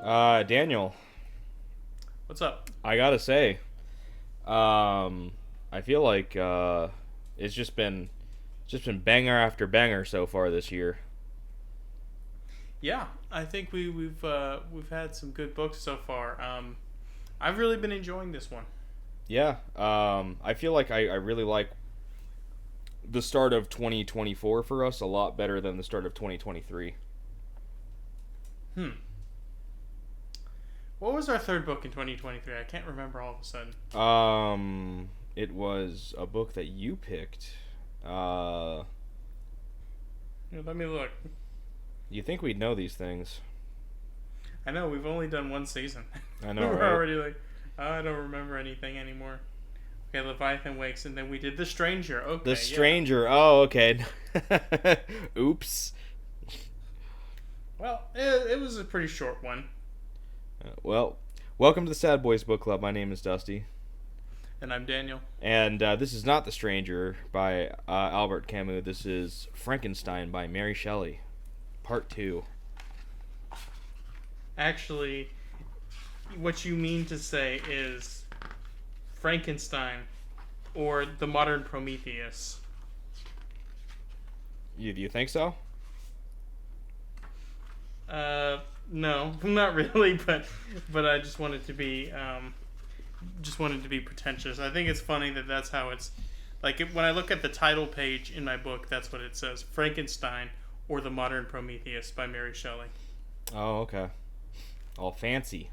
Daniel, What's up? I gotta say, I feel like it's just been banger after banger so far this year. Yeah, I think we've had some good books so far. I've really been enjoying this one. Yeah, I feel like I really like the start of 2024 for us a lot better than the start of 2023. Hmm. What was our third book in 2023? I can't remember all of a sudden. It was a book that you picked. Here, let me look. You think we'd know these things? I know we've only done one season. I know, We're right? already like, I don't remember anything anymore. Okay, Leviathan Wakes, and then we did The Stranger. Okay, The yeah. Stranger. Oh, okay. Oops. Well, it was a pretty short one. Well, welcome to the Sad Boys Book Club. My name is Dusty. And I'm Daniel. And this is not The Stranger by Albert Camus. This is Frankenstein by Mary Shelley, Part 2. Actually, what you mean to say is Frankenstein or the modern Prometheus. You think so? No, not really, but I just wanted to be pretentious. I think it's funny that that's how it's like when I look at the title page in my book, that's what it says: Frankenstein or the Modern Prometheus by Mary Shelley. Oh, okay. All fancy.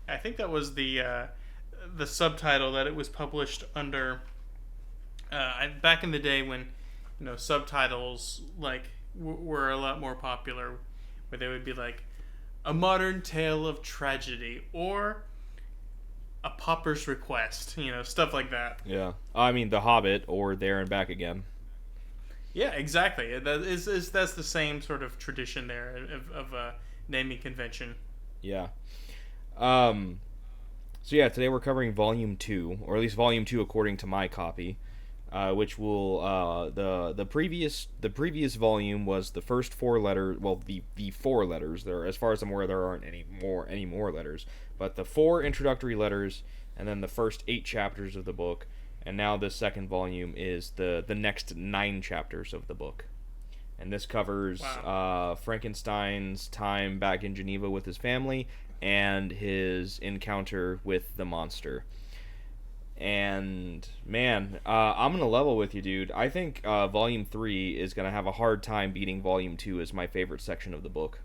I think that was the subtitle that it was published under. Back in the day when subtitles were a lot more popular, where they would be like a modern tale of tragedy or a pauper's request, stuff like that. Yeah. I mean, The Hobbit or There and Back Again. Yeah, exactly. That's the same sort of tradition there of naming convention. Yeah. So yeah, today we're covering Volume 2, or at least Volume 2 according to my copy. Which will the previous volume was the first four letters. Well, the four letters. There, as far as I'm aware, there aren't any more letters. But the four introductory letters, and then the first 8 chapters of the book. And now this second volume is the next 9 chapters of the book. And this covers Wow. Frankenstein's time back in Geneva with his family and his encounter with the monster. And man, I'm gonna level with you, dude. I think Volume 3 is gonna have a hard time beating Volume 2 as my favorite section of the book.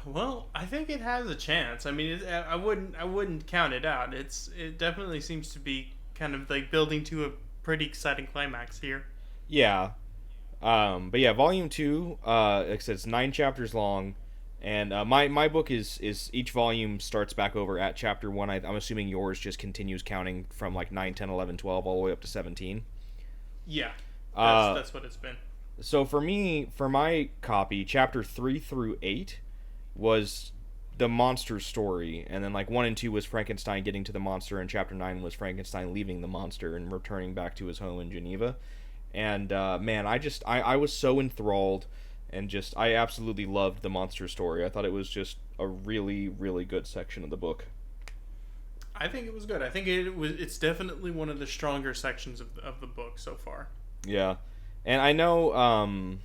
Well, I think it has a chance. I mean, I wouldn't count it out. It definitely seems to be kind of like building to a pretty exciting climax here. Yeah, but yeah, Volume 2, like I said, it's 9 chapters long, and my book is each volume starts back over at chapter 1. I'm assuming yours just continues counting from like 9, 10, 11, 12 all the way up to 17. Yeah, Uh, that's what it's been. so for me, for my copy, chapter 3 through 8 was the monster story, and then like 1 and 2 was Frankenstein getting to the monster, and chapter 9 was Frankenstein leaving the monster and returning back to his home in Geneva. And man, I was so enthralled, and just I absolutely loved the monster story. I thought it was just a really really good section of the book. I think it was good. I think it's definitely one of the stronger sections of the book so far. Yeah, and I know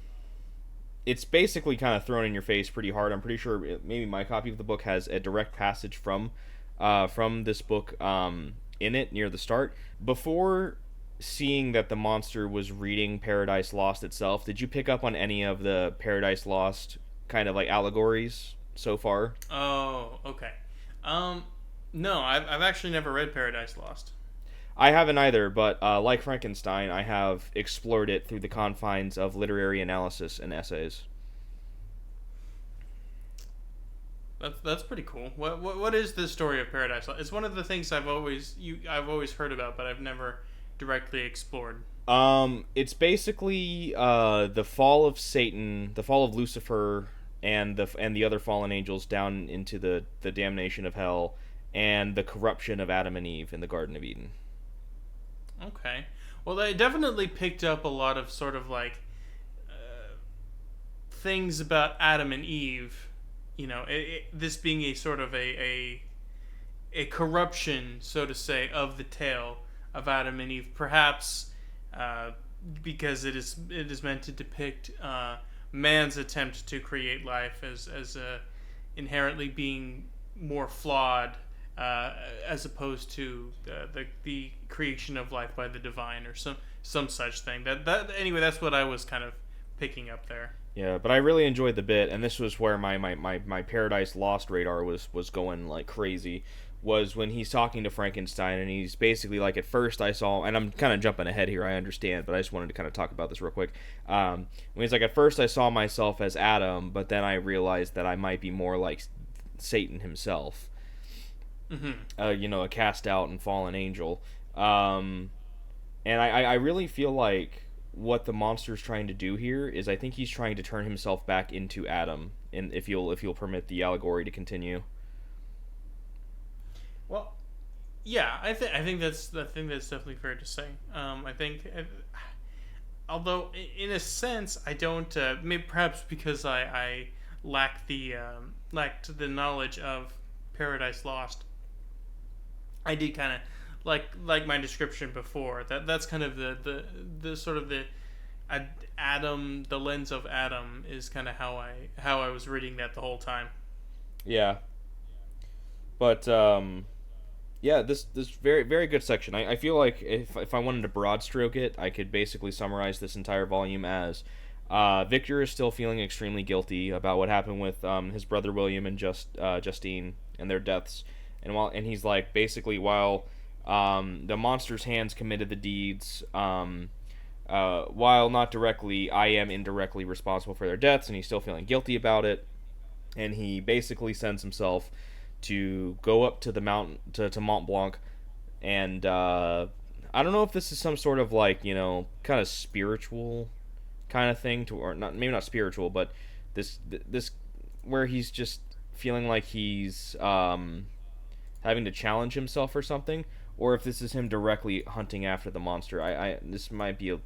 it's basically kind of thrown in your face pretty hard. I'm pretty sure maybe my copy of the book has a direct passage from this book in it near the start. Before seeing that the monster was reading Paradise Lost itself, did you pick up on any of the Paradise Lost kind of like allegories so far? Oh, okay. Um, no, I've actually never read Paradise Lost. I haven't either, but like Frankenstein, I have explored it through the confines of literary analysis and essays. That's pretty cool. What is the story of Paradise Lost? It's one of the things I've always heard about, but I've never directly explored. It's basically the fall of Satan, the fall of Lucifer, and the other fallen angels down into the damnation of hell, and the corruption of Adam and Eve in the Garden of Eden. Okay. Well, they definitely picked up a lot of sort of like things about Adam and Eve this being a sort of a corruption, so to say, of the tale of Adam and Eve, perhaps uh, because it is meant to depict man's attempt to create life as inherently being more flawed, as opposed to the creation of life by the divine or some such thing. That anyway, that's what I was kind of picking up there. Yeah, but I really enjoyed the bit, and this was where my Paradise Lost radar was going like crazy. Was when he's talking to Frankenstein, and he's basically like, at first I saw, and I'm kind of jumping ahead here, I understand, but I just wanted to kind of talk about this real quick. When he's like, at first I saw myself as Adam, but then I realized that I might be more like Satan himself. A cast out and fallen angel. And I really feel like what the monster's trying to do here is, I think he's trying to turn himself back into Adam, and if you'll permit the allegory to continue. Well, yeah, I think that's definitely fair to say. I think, although in a sense I don't, maybe perhaps because I lacked the knowledge of Paradise Lost, I did kind of like my description before. That's kind of the sort of the Adam, the lens of Adam is kind of how I was reading that the whole time. Yeah, but yeah, this very very good section. I feel like if I wanted to broad stroke it, I could basically summarize this entire volume as, Victor is still feeling extremely guilty about what happened with his brother William and Justine and their deaths, and he's like, basically, while the monster's hands committed the deeds, while not directly, I am indirectly responsible for their deaths, and he's still feeling guilty about it. And he basically sends himself to go up to the mountain to Mont Blanc, and I don't know if this is some sort of like, kind of spiritual kind of thing, to, or not, maybe not spiritual, but this where he's just feeling like he's having to challenge himself or something, or if this is him directly hunting after the monster. I this might be a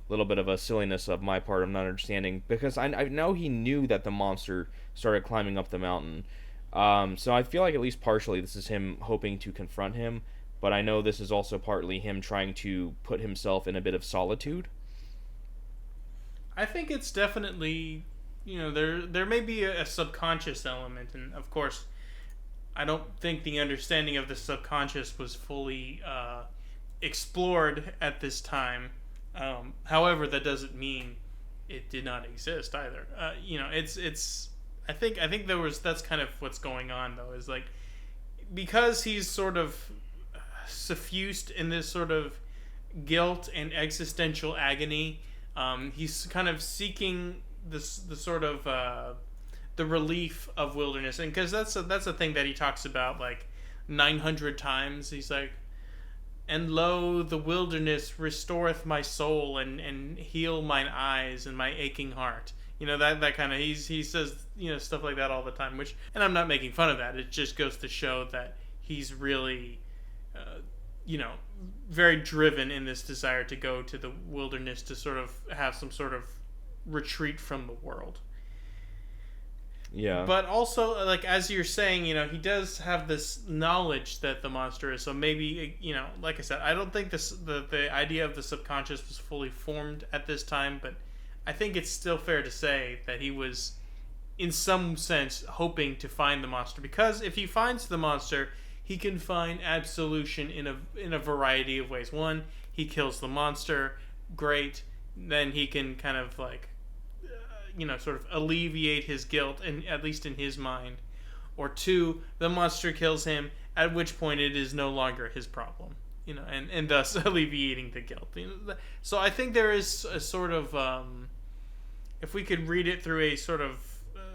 little bit of a silliness of my part. I'm not understanding, because I know he knew that the monster started climbing up the mountain. So I feel like at least partially this is him hoping to confront him, but I know this is also partly him trying to put himself in a bit of solitude. I think it's definitely, there may be a subconscious element, and of course I don't think the understanding of the subconscious was fully explored at this time. However, that doesn't mean it did not exist either. It's. I think that's kind of what's going on, though, is like, because he's sort of suffused in this sort of guilt and existential agony. He's kind of seeking the sort of the relief of wilderness, and because that's a thing that he talks about like 900 times. He's like, and lo, the wilderness restoreth my soul and heal mine eyes and my aching heart. That kind of, he says stuff like that all the time. Which, and I'm not making fun of that. It just goes to show that he's really, very driven in this desire to go to the wilderness to sort of have some sort of retreat from the world. Yeah. But also, like, as you're saying, he does have this knowledge that the monster is. So maybe, like I said, I don't think the idea of the subconscious was fully formed at this time, but I think it's still fair to say that he was, in some sense, hoping to find the monster. Because if he finds the monster, he can find absolution in a variety of ways. One, he kills the monster, great. Then he can kind of like, sort of alleviate his guilt, and at least in his mind. Or two, the monster kills him, at which point it is no longer his problem, and thus alleviating the guilt. So I think there is a sort of, if we could read it through a sort of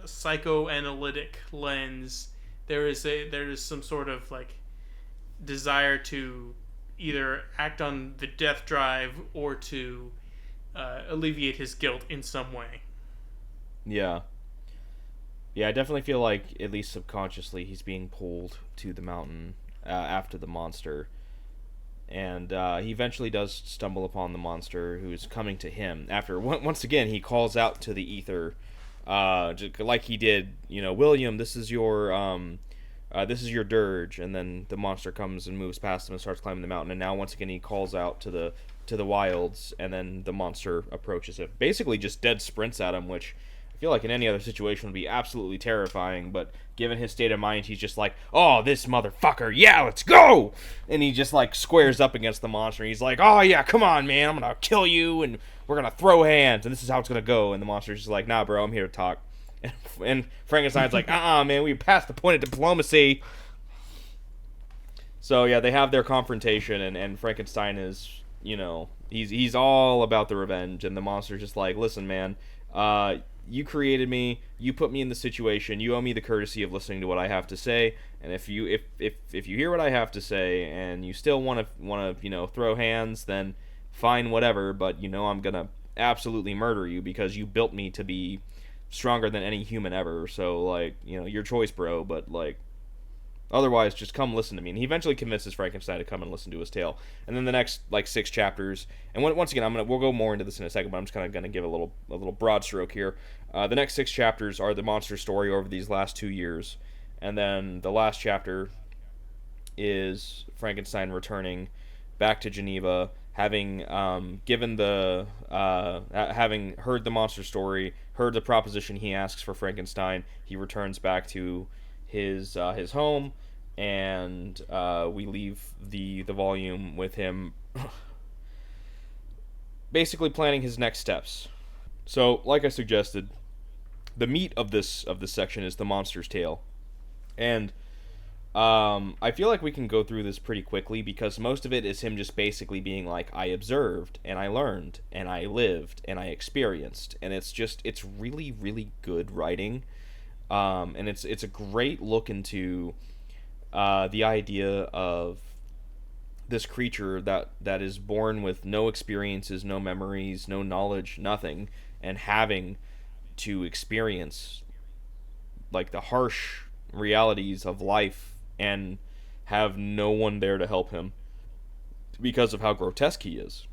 psychoanalytic lens, there is some sort of like desire to either act on the death drive or to alleviate his guilt in some way. Yeah. Yeah, I definitely feel like, at least subconsciously, he's being pulled to the mountain after the monster. And he eventually does stumble upon the monster, who is coming to him. After, once again, he calls out to the ether just like he did, William, this is your dirge, and then the monster comes and moves past him and starts climbing the mountain, and now once again he calls out to the wilds, and then the monster approaches him, basically just dead sprints at him, which I feel like in any other situation would be absolutely terrifying, but given his state of mind, he's just like, oh, this motherfucker, yeah, let's go! And he just, like, squares up against the monster, and he's like, oh, yeah, come on, man, I'm gonna kill you, and we're gonna throw hands, and this is how it's gonna go, and the monster's just like, nah, bro, I'm here to talk. And Frankenstein's like, man, we passed the point of diplomacy. So, yeah, they have their confrontation, and Frankenstein is, he's all about the revenge, and the monster's just like, listen, man, you created me, you put me in the situation, you owe me the courtesy of listening to what I have to say, and if you hear what I have to say and you still want to throw hands, then fine, whatever, but I'm gonna absolutely murder you because you built me to be stronger than any human ever. So, like, your choice, bro, but, like, otherwise, just come listen to me. And he eventually convinces Frankenstein to come and listen to his tale. And then the next, like, 6 chapters, and once again, we'll go more into this in a second, but I'm just kind of gonna give a little broad stroke here. The next 6 chapters are the monster story over these last 2 years, and then the last chapter is Frankenstein returning back to Geneva, having having heard the monster story, heard the proposition he asks for Frankenstein. He returns back to his home, and we leave the volume with him basically planning his next steps. So, like I suggested, the meat of this section is the monster's tale, and I feel like we can go through this pretty quickly because most of it is him just basically being like, I observed, and I learned, and I lived, and I experienced, and it's really, really good writing, and it's a great look into the idea of this creature that is born with no experiences, no memories, no knowledge, nothing, and having to experience, like, the harsh realities of life and have no one there to help him because of how grotesque he is.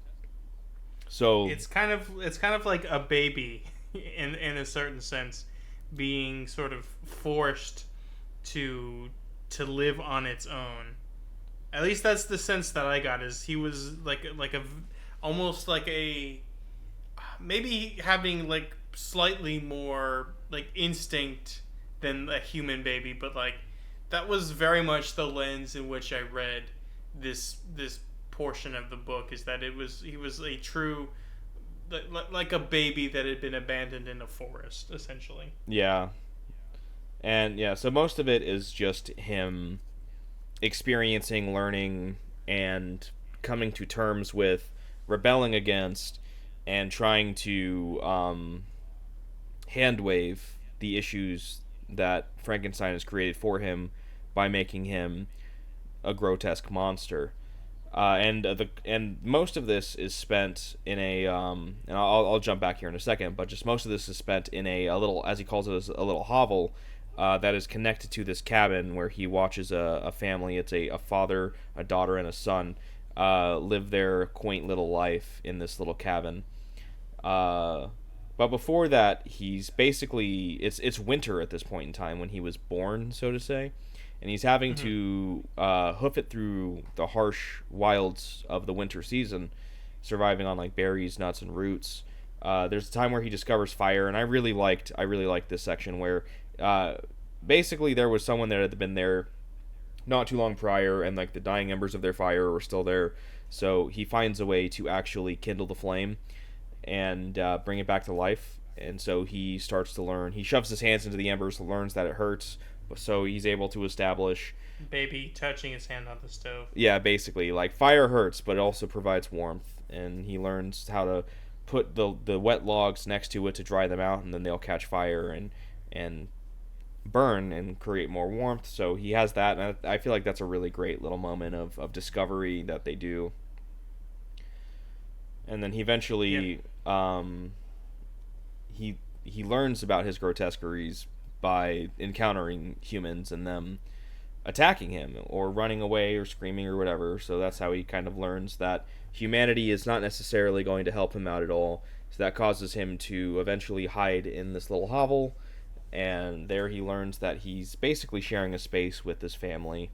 So it's kind of like a baby in a certain sense being sort of forced to live on its own. At least that's the sense that I got. Is he was like a almost like a maybe having like slightly more like instinct than a human baby, but like that was very much the lens in which I read this portion of the book. Is that he was a true like a baby that had been abandoned in a forest, essentially. Yeah. And yeah, so most of it is just him experiencing, learning, and coming to terms with rebelling against and trying to hand wave the issues that Frankenstein has created for him by making him a grotesque monster. And most of this is spent in a and I'll jump back here in a second, but just most of this is spent in a little, as he calls it, a little hovel that is connected to this cabin where he watches a family. It's a father, a daughter, and a son live their quaint little life in this little cabin. But before that, he's basically it's winter at this point in time when he was born, so to say, and he's having to hoof it through the harsh wilds of the winter season, surviving on like berries, nuts, and roots. There's a time where he discovers fire, and I really liked this section where basically there was someone that had been there not too long prior, and like the dying embers of their fire were still there. So he finds a way to actually kindle the flame and bring it back to life. And so he starts to learn. He shoves his hands into the embers, learns that it hurts, so he's able to establish baby touching his hand on the stove. Yeah, basically, like, fire hurts, but it also provides warmth, and he learns how to put the wet logs next to it to dry them out, and then they'll catch fire and burn and create more warmth. So he has that, and I feel like that's a really great little moment of discovery that they do. And then he eventually he learns about his grotesqueries by encountering humans and them attacking him or running away or screaming or whatever. So that's how he kind of learns that humanity is not necessarily going to help him out at all. So that causes him to eventually hide in this little hovel, and there he learns that he's basically sharing a space with this family,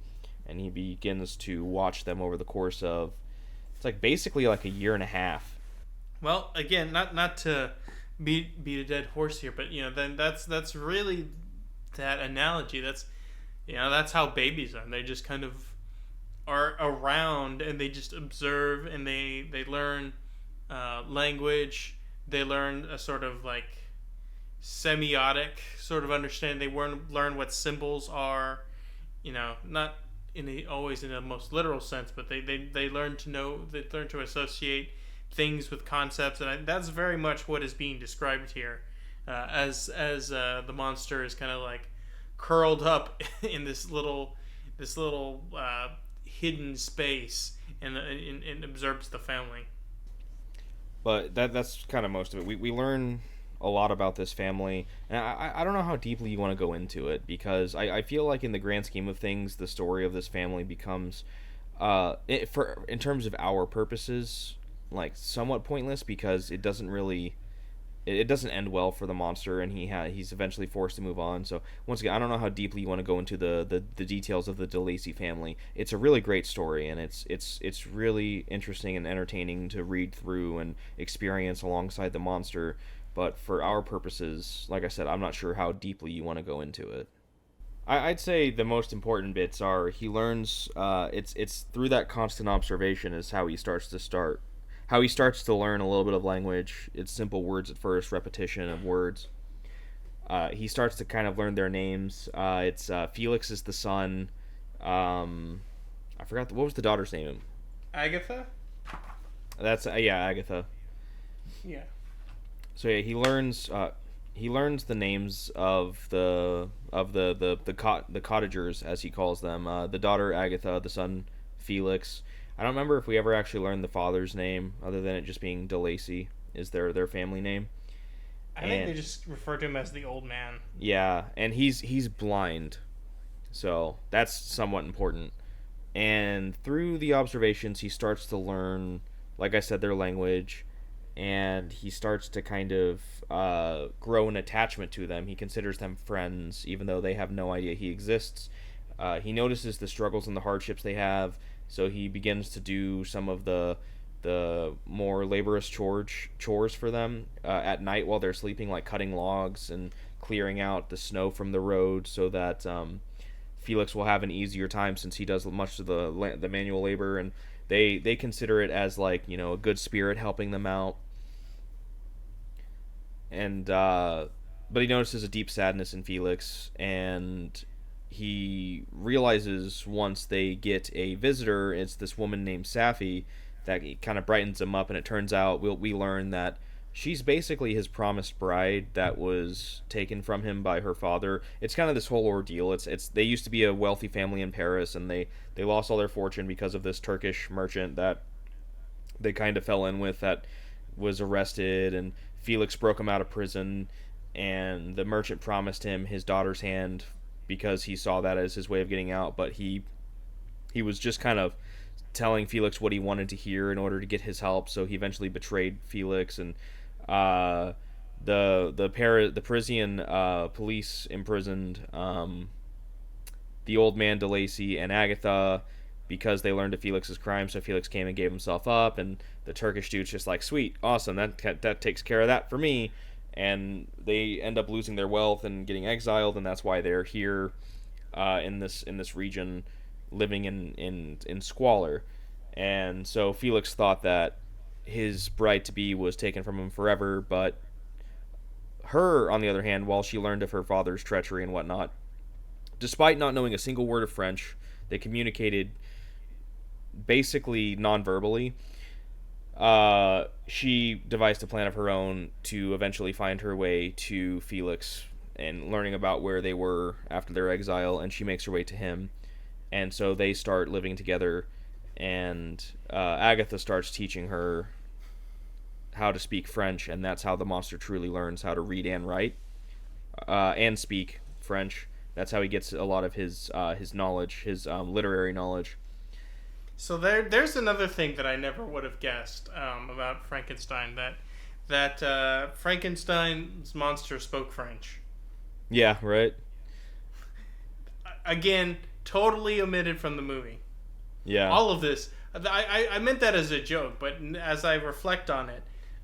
and he begins to watch them over the course of, it's like basically like a year and a half. Well, again, not to beat a dead horse here, but then that's really that analogy. That's how babies are. They just kind of are around, and they just observe, and they learn language. They learn a sort of like semiotic sort of understanding. They learn what symbols are. Not always in the most literal sense, but they learn to know. They learn to associate things with concepts, and that's very much what is being described here, as the monster is kind of like curled up in this little hidden space, and observes the family. But that's kind of most of it. We learn a lot about this family, and I don't know how deeply you want to go into it, because I feel like in the grand scheme of things, the story of this family becomes, in terms of our purposes, like somewhat pointless, because it doesn't end well for the monster, and he's eventually forced to move on. So once again, I don't know how deeply you want to go into the details of the DeLacy family. It's a really great story, and it's really interesting and entertaining to read through and experience alongside the monster. But for our purposes, like I said, I'm not sure how deeply you want to go into it. I'd say the most important bits are he learns. It's through that constant observation is how he starts to learn a little bit of language. It's simple words at first, repetition of words. He starts to kind of learn their names. It's Felix is the son. I forgot what was the daughter's name. Agatha. That's yeah, Agatha. Yeah. So yeah, he learns the names of the cottagers, as he calls them. The daughter Agatha, the son Felix. I don't remember if we ever actually learned the father's name, other than it just being DeLacy is their family name. I think they just refer to him as the old man. Yeah, and he's blind, so that's somewhat important. And through the observations, he starts to learn, like I said, their language, and he starts to kind of grow an attachment to them. He considers them friends, even though they have no idea he exists. He notices the struggles and the hardships they have, so he begins to do some of the more laborious chores for them at night while they're sleeping, like cutting logs and clearing out the snow from the road, so that Felix will have an easier time, since he does much of the manual labor, and they consider it as, like, a good spirit helping them out. And but he notices a deep sadness in Felix, and he realizes once they get a visitor, it's this woman named Safi, that kind of brightens him up. And it turns out we learn that she's basically his promised bride that was taken from him by her father. It's kind of this whole ordeal. It's they used to be a wealthy family in Paris, and they lost all their fortune because of this Turkish merchant that they kind of fell in with, that was arrested, and Felix broke him out of prison, and the merchant promised him his daughter's hand because he saw that as his way of getting out. But he was just kind of telling Felix what he wanted to hear in order to get his help. So he eventually betrayed Felix, and the Parisian police imprisoned the old man DeLacy and Agatha because they learned of Felix's crime. So Felix came and gave himself up, and the Turkish dude's just like, sweet, awesome, that takes care of that for me. And they end up losing their wealth and getting exiled, and that's why they're here in this region, living in squalor. And so Felix thought that his bride to be was taken from him forever, but her, on the other hand, while she learned of her father's treachery and whatnot, despite not knowing a single word of French, they communicated basically non-verbally. She devised a plan of her own to eventually find her way to Felix and learning about where they were after their exile, and she makes her way to him. And so they start living together, and Agatha starts teaching her how to speak French, and that's how the monster truly learns how to read and write and speak French. That's how he gets a lot of his knowledge, his literary knowledge. So there's another thing that I never would have guessed about Frankenstein, that Frankenstein's monster spoke French. Yeah, right. Again, totally omitted from the movie. Yeah. All of this, I meant that as a joke, but as I reflect on it,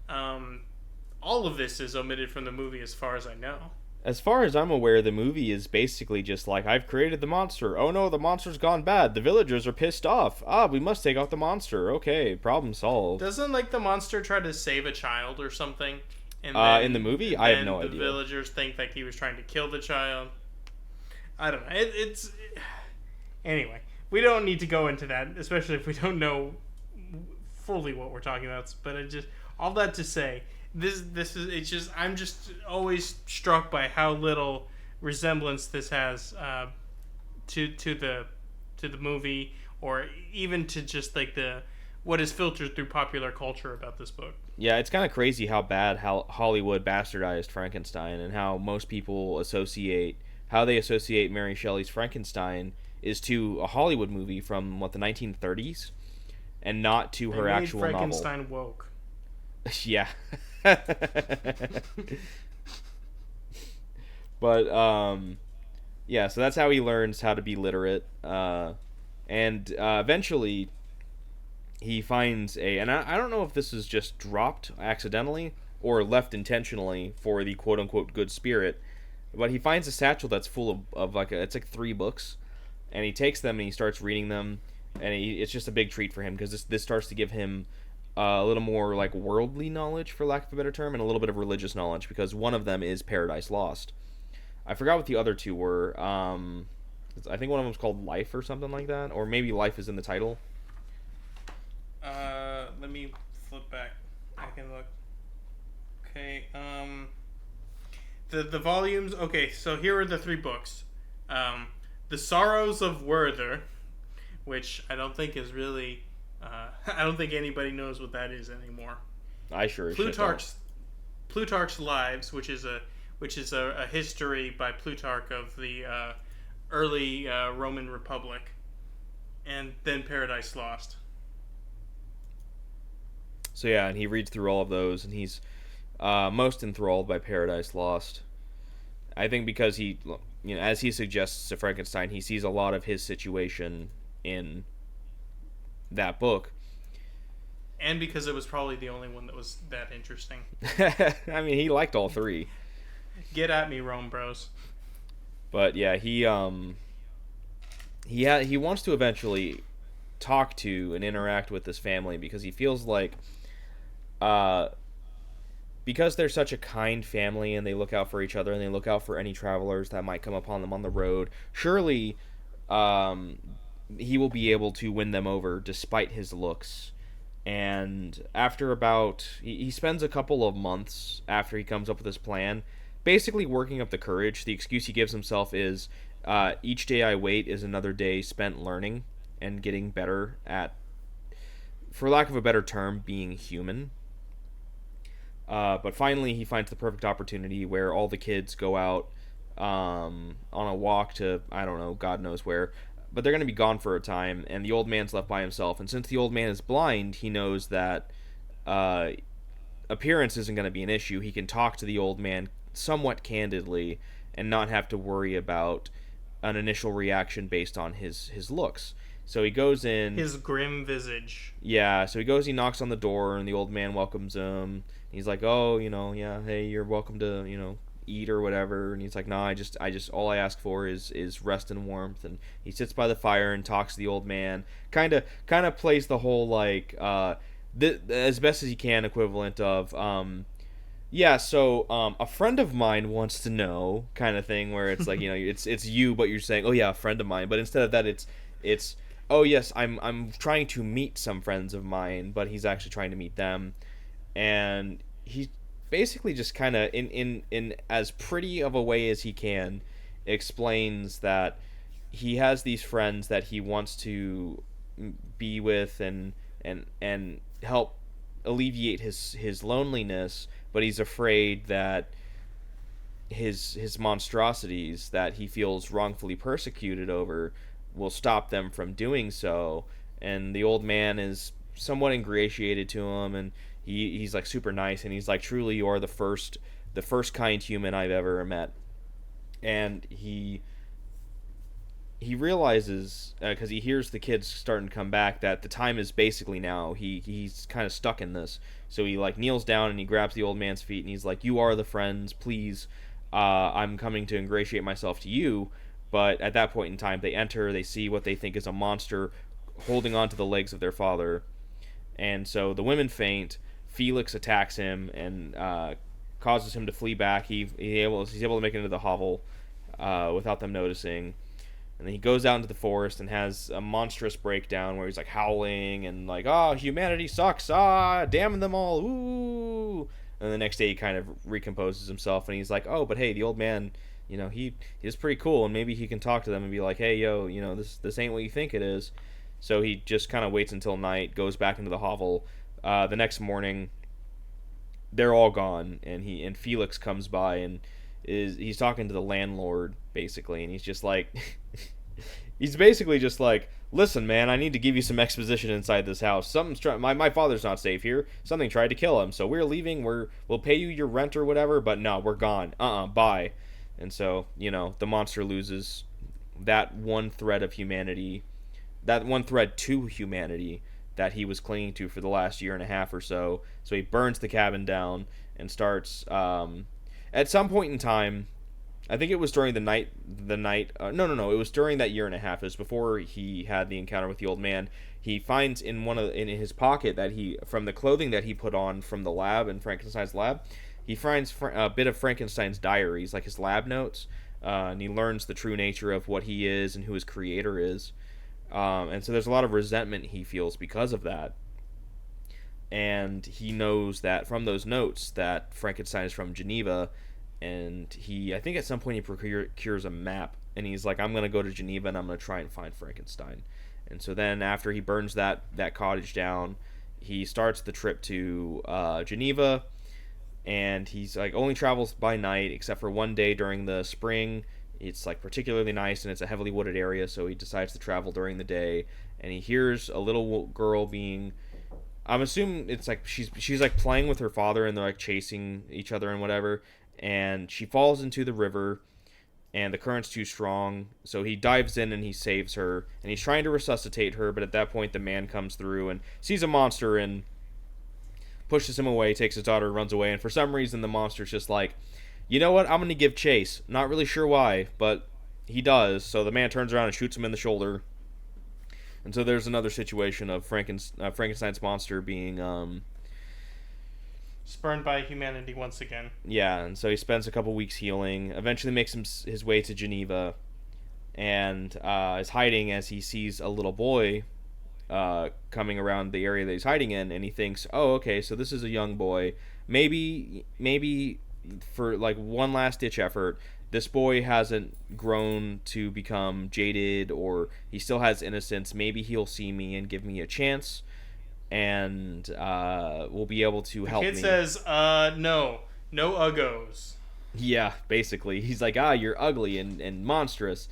all of this is omitted from the movie as far as I know. As far as I'm aware, the movie is basically just like, I've created the monster. Oh no, the monster's gone bad. The villagers are pissed off. Ah, we must take out the monster. Okay, problem solved. Doesn't like the monster try to save a child or something? And then, in the movie, I have no idea. The villagers think like he was trying to kill the child. I don't know. It's anyway. We don't need to go into that, especially if we don't know fully what we're talking about. But it just all that to say, this is it's just I'm just always struck by how little resemblance this has to the movie, or even to just like the what is filtered through popular culture about this book. Yeah, it's kind of crazy how bad Hollywood bastardized Frankenstein, and how most people associate Mary Shelley's Frankenstein is to a Hollywood movie from the 1930s, and not to her actual novel. Frankenstein woke. Yeah. But yeah, so that's how he learns how to be literate, and eventually he finds and I don't know if this is just dropped accidentally or left intentionally for the quote unquote good spirit, but he finds a satchel that's full of it's like 3 books, and he takes them and he starts reading them, and it's just a big treat for him, because this starts to give him a little more like worldly knowledge, for lack of a better term, and a little bit of religious knowledge, because one of them is Paradise Lost. I forgot what the other 2 were. I think one of them was called Life or something like that, or maybe Life is in the title. Let me flip back. I can look. Okay. The volumes. Okay, so here are the 3 books. The Sorrows of Werther, which I don't think is really. I don't think anybody knows what that is anymore. I sure Plutarch's Lives, which is a history by Plutarch of the early Roman Republic, and then Paradise Lost. So yeah, and he reads through all of those, and he's most enthralled by Paradise Lost. I think because he, as he suggests to Frankenstein, he sees a lot of his situation in that book. And because it was probably the only one that was that interesting. I mean, he liked all 3. Get at me, Rome Bros. But yeah, he wants to eventually talk to and interact with this family, because he feels like because they're such a kind family, and they look out for each other, and they look out for any travelers that might come upon them on the road, surely he will be able to win them over despite his looks. And after he spends a couple of months after he comes up with this plan basically working up the courage. The excuse he gives himself is, each day I wait is another day spent learning and getting better at, for lack of a better term, being human. But finally he finds the perfect opportunity where all the kids go out on a walk to, I don't know, God knows where, but they're going to be gone for a time, and the old man's left by himself. And since the old man is blind, he knows that appearance isn't going to be an issue. He can talk to the old man somewhat candidly and not have to worry about an initial reaction based on his looks. So he goes in. His grim visage. Yeah, so he goes, he knocks on the door, and the old man welcomes him. He's like, oh, yeah, hey, you're welcome to, eat or whatever. And he's like, no, I just all I ask for is rest and warmth. And he sits by the fire and talks to the old man. Kind of plays the whole, like, as best as he can equivalent of, a friend of mine wants to know kind of thing, where it's like, it's you, but you're saying, oh yeah, a friend of mine. But instead of that, it's oh yes, I'm trying to meet some friends of mine, but he's actually trying to meet them. And he basically just kind of, in as pretty of a way as he can, explains that he has these friends that he wants to be with and help alleviate his loneliness, but he's afraid that his monstrosities that he feels wrongfully persecuted over will stop them from doing so. And the old man is somewhat ingratiated to him, and he's like super nice, and he's like, truly you are the first kind human I've ever met. And he realizes, because he hears the kids starting to come back, that the time is basically now. He's kind of stuck in this, so he like kneels down and he grabs the old man's feet and he's like, "You are the friends, please. I'm coming to ingratiate myself to you." But at that point in time, they enter. They see what they think is a monster holding on to the legs of their father, and so the women faint. Felix attacks him and causes him to flee back. He's able to make it into the hovel without them noticing. And then he goes out into the forest and has a monstrous breakdown where he's like howling and like, "Oh, humanity sucks. Ah, damn them all. Ooh." And the next day he kind of recomposes himself and he's like, "Oh, but hey, the old man, he's pretty cool, and maybe he can talk to them and be like, hey, yo, this ain't what you think it is." So he just kind of waits until night, goes back into the hovel. The next morning, they're all gone, and Felix comes by and he's talking to the landlord basically, and he's just like, he's basically just like, "Listen, man, I need to give you some exposition inside this house. My father's not safe here. Something tried to kill him, so we're leaving. We'll pay you your rent or whatever, but no, we're gone. Bye." And so the monster loses that one thread of humanity, that one thread to humanity that he was clinging to for the last year and a half or so. So he burns the cabin down and starts. At some point in time, I think it was during the night. No. It was during that year and a half. It was before he had the encounter with the old man. He finds in his pocket that from the clothing that he put on from the lab in Frankenstein's lab, he finds a bit of Frankenstein's diaries, like his lab notes, and he learns the true nature of what he is and who his creator is. And so there's a lot of resentment he feels because of that. And he knows that from those notes that Frankenstein is from Geneva, and I think at some point he procures a map, and he's like, "I'm going to go to Geneva and I'm going to try and find Frankenstein." And so then after he burns that cottage down, he starts the trip to Geneva, and he's like only travels by night except for one day during the spring. It's like particularly nice and it's a heavily wooded area, so he decides to travel during the day, and he hears a little girl being, I'm assuming it's like she's like playing with her father and they're like chasing each other and whatever, and she falls into the river and the current's too strong, so he dives in and he saves her, and he's trying to resuscitate her, but at that point the man comes through and sees a monster and pushes him away, takes his daughter, runs away, and for some reason the monster's just like, "You know what, I'm going to give chase." Not really sure why, but he does. So the man turns around and shoots him in the shoulder. And so there's another situation of Frankenstein's monster being... spurned by humanity once again. Yeah, and so he spends a couple weeks healing, eventually makes his way to Geneva, and is hiding as he sees a little boy coming around the area that he's hiding in, and he thinks, "Oh, okay, so this is a young boy. Maybe for like one last ditch effort, this boy hasn't grown to become jaded, or he still has innocence. Maybe he'll see me and give me a chance, and will be able to help me." The kid says, no uggos. Yeah, basically. He's like, "You're ugly and monstrous."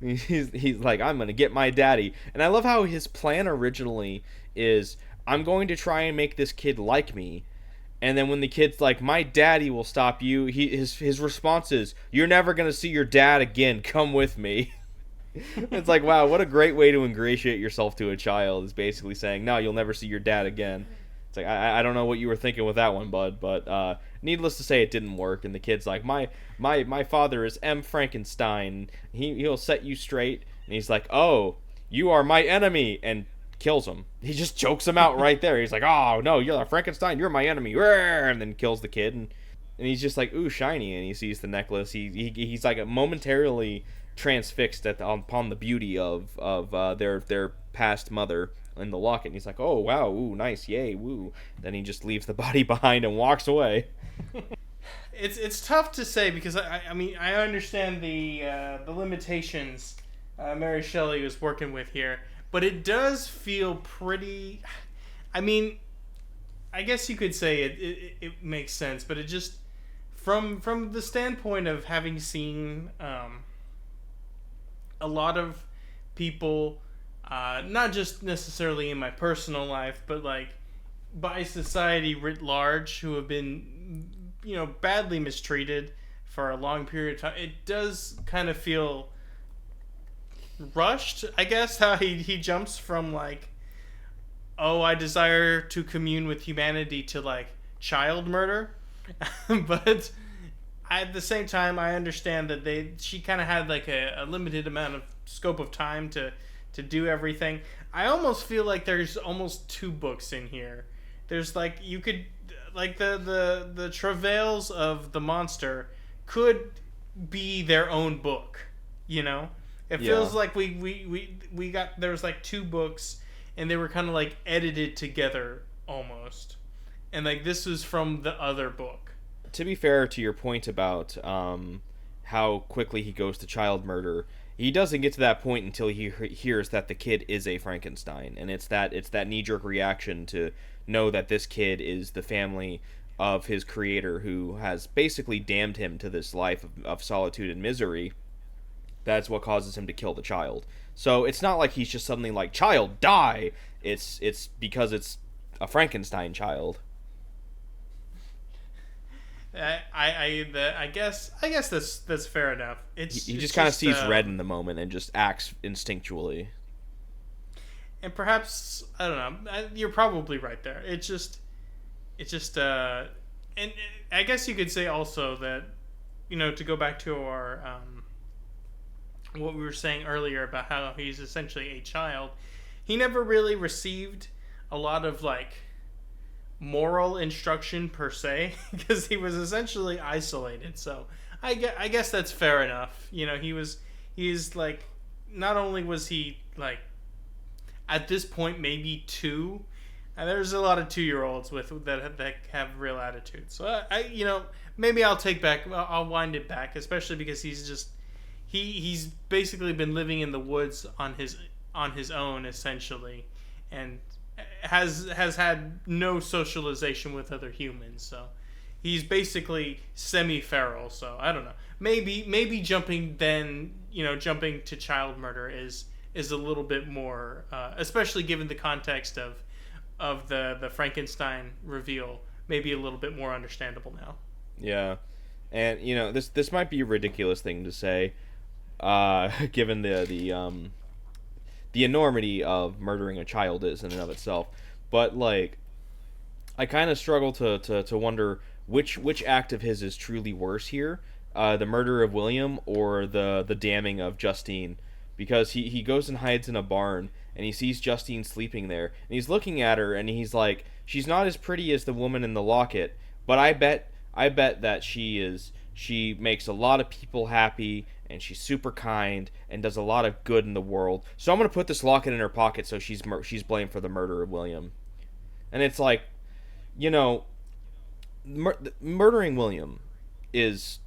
he's like, "I'm gonna get my daddy." And I love how his plan originally is, "I'm going to try and make this kid like me." And then when the kid's like, "My daddy will stop you," his response is, "You're never going to see your dad again. Come with me." It's like, wow, what a great way to ingratiate yourself to a child, is basically saying, "No, you'll never see your dad again." It's like, I don't know what you were thinking with that one, bud, but needless to say, it didn't work. And the kid's like, my father is M. Frankenstein. He'll set you straight. And he's like, "Oh, you are my enemy," and kills him. He just chokes him out right there. He's like, "Oh no, you're Frankenstein, you're my enemy," and then kills the kid, and he's just like, "Ooh, shiny," and he sees the necklace. He's like momentarily transfixed upon the beauty of their past mother in the locket, and he's like, "Oh wow, ooh, nice, yay, woo." Then he just leaves the body behind and walks away. It's tough to say, because I mean, I understand the limitations Mary Shelley was working with here. But it does feel pretty... I mean, I guess you could say it makes sense, but it just from the standpoint of having seen a lot of people, not just necessarily in my personal life, but like by society writ large, who have been, badly mistreated for a long period of time. It does kind of feel rushed, I guess, how he jumps from like, oh, I desire to commune with humanity, to like child murder. But at the same time, I understand that she kind of had like a limited amount of scope of time to do everything. I almost feel like there's almost two books in here. There's like, you could, like, the travails of the monster could be their own book. It feels Yeah. like we got, there was like two books, and they were kind of like edited together almost, and like this was from the other book. To be fair to your point about how quickly he goes to child murder, he doesn't get to that point until he hears that the kid is a Frankenstein, and it's that knee jerk reaction to know that this kid is the family of his creator, who has basically damned him to this life of solitude and misery. That's what causes him to kill the child. So it's not like he's just suddenly like, child, die. It's because it's a Frankenstein child. I guess that's fair enough. He It's just kind of just sees red in the moment and just acts instinctually. and perhaps, I don't know. You're probably right there. It's just and I guess you could say also that, to go back to our what we were saying earlier about how he's essentially a child. He never really received a lot of like moral instruction per se, because he was essentially isolated. So I guess that's fair enough. He's like, not only was he like at this point maybe two, and there's a lot of 2-year-olds with that have real attitude. So maybe I'll wind it back, especially because he's basically been living in the woods on his own essentially, and has had no socialization with other humans. So he's basically semi-feral. So I don't know. Maybe jumping to child murder is a little bit more, especially given the context of the Frankenstein reveal, maybe a little bit more understandable now. Yeah, and this might be a ridiculous thing to say, given the enormity of murdering a child is in and of itself. But like, I kind of struggle to wonder which act of his is truly worse here, the murder of William or the damning of Justine, because he goes and hides in a barn and he sees Justine sleeping there and he's looking at her and he's like, she's not as pretty as the woman in the locket, but I bet that she makes a lot of people happy, and she's super kind and does a lot of good in the world. So I'm gonna put this locket in her pocket so she's blamed for the murder of William. And it's like, murdering William is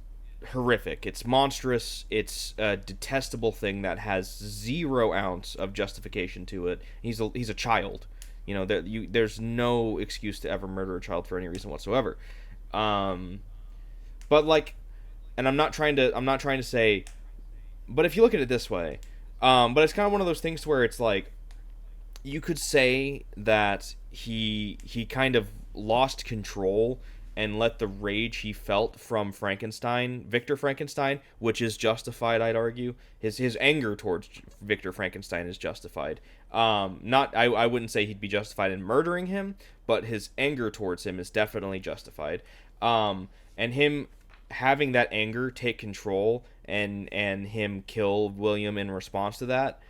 horrific. It's monstrous. It's a detestable thing that has 0 ounce of justification to it. He's a child. There's no excuse to ever murder a child for any reason whatsoever. But like, and I'm not trying to say, but if you look at it this way, but it's kind of one of those things to where it's like, you could say that he kind of lost control and let the rage he felt from Victor Frankenstein, which is justified, I'd argue. His anger towards Victor Frankenstein is justified. I wouldn't say he'd be justified in murdering him, but his anger towards him is definitely justified. And him having that anger take control and him kill William in response to that,